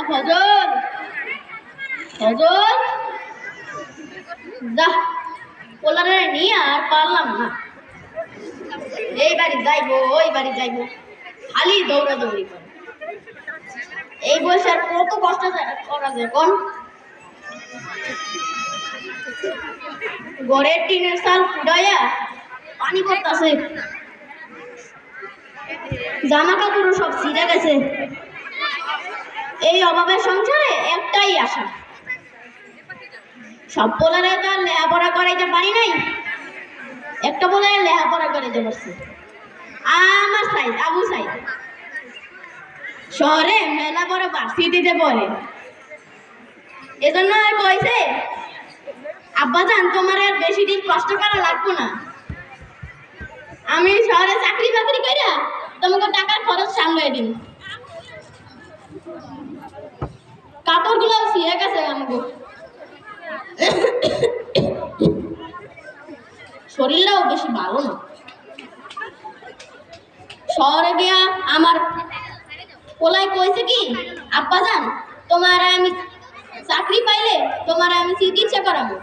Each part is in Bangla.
ফজল ফজল যা পোলারে নিয়ে আর পারলাম না। এই বাড়ি যাইবো ওই বাড়ি যাইবো, খালি দৌড়াদৌড়ি করে। এই বয়সে আর কত কষ্ট করা যায় কোন? ঘরের টিনের চাল ফুটাইয়া পানি পড়তাছে, জামা কাপড় সব ছিঁড়ে গেছে। এই অভাবের সংসারে একটাই আশা, সব পোলারে তো আর লেখাপড়া করাইতে পারি নাই, একটা পোলারে লেখাপড়া করাইতে পারছি। আমার সাইড আবু সাইড শহরে মেলা বড় ভার্সিটিতে পড়ে, এজন্য কইছে আব্বাজান তোমার আর বেশি দিন কষ্ট করা লাগবো না, আমি শহরে চাকরি বাকরি কইরা তোমাকে টাকার খরচ সামলাই দিন। কাপড় গুলো ছিঁড়ে গেছে, আমাকে শরীরটাও বেশি ভালো না। শহরে গিয়া আমার পোলাই কইছে কি আব্বাজান তোমার আমি চাকরি পাইলে তোমার আমি চিকিৎসা করাবো,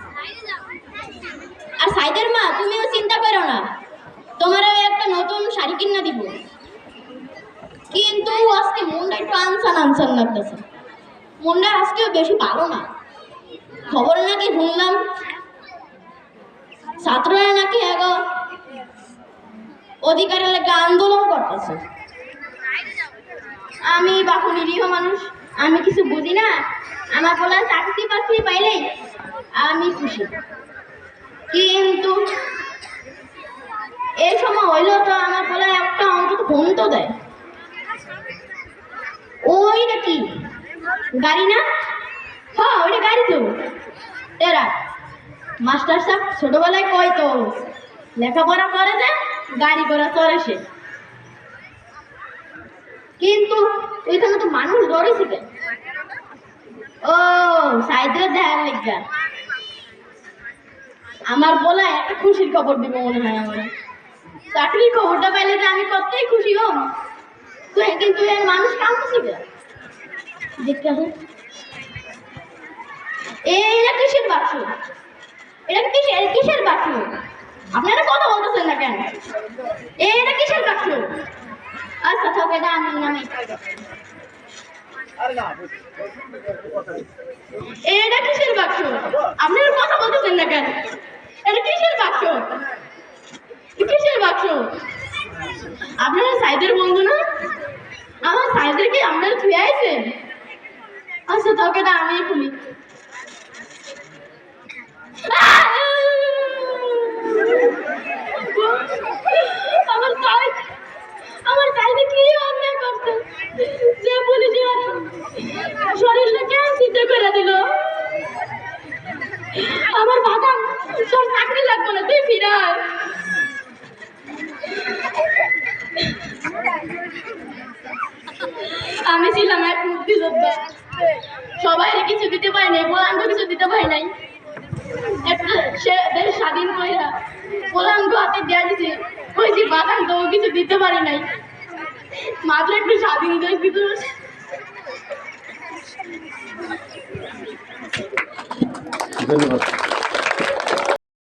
আর সাইদের মা তুমিও চিন্তা করো না, তোমার একটা নতুন শাড়ি কিনা দিব। কিন্তু আজকে মনটা একটু আনসান আনসান লাগতেছে, মনটা আজকেও বেশি ভালো না। খবর নাকি শুনলাম ছাত্ররা নাকি এগো অধিকারের লেগে আন্দোলন করতেছে। আমি বাপু নিরীহ মানুষ, আমি কিছু বুঝি না, আমার বলা চাকরি বাকরি পাইলেই আমি খুশি। কিন্তু এই সময় হইলেও তো আমার বলা একটা অন্তত ফোন তো দেয়। ওইটা কি গাড়ি না? হ্যাঁ ওইটা গাড়ি তো। এরা মাস্টার সাহেব ছোটবেলায় কই তো লেখাপড়া করে যে গাড়ি ঘোড়া চড়ে সে, কিন্তু ওইখানে তো মানুষ ধরেছে কেন? ও সাইদের দেখার লেগা আমার বলা একটা খুশির খবর দিব মনে হয়। আমার চাকরির খবরটা পাইলে যে আমি কতই খুশি হম, কিন্তু এর মানুষ কাঁদতেছে কেন দেখতে হবে। এইটা কিসের বাক্স? এটা কিসের বাক্স? আপনারা কথা বলতেছেন না কেন? এটা কিসের বাক্স? আচ্ছা থাকে না, আমি নামে এটা কিসের বাক্স? আপনারা কথা বলতেছেন না কেন? এটা কিসের বাক্স? কিসের বাক্স? আপনারা সাইদের বন্ধু না? আমার সাইদেরকে আপনারা ছুঁয়ে আইছেন? আচ্ছা থাকে না, আমি খুলি। আমার সাইদে কি অন্যায় করছে যে পুলিশ শরীরটা কেন চিন্তা করে দিল? আমার বাবা তোর চাকরি লাগবে না, তুই ফিরায়। আমি ছিলাম এক মুক্তিযোদ্ধা, সবাই কিছু দিতে পারি নাই, পোলাঙ্গ কিছু দিতে পারি নাই। একটা সে দেশ স্বাধীন কইরা পোলাঙ্গ হাতে দেওয়া দিছে, ওই যে বাগান তো কিছু দিতে পারি নাই, মাত্র একটু স্বাধীন দেশ দিতে। ধন্যবাদ।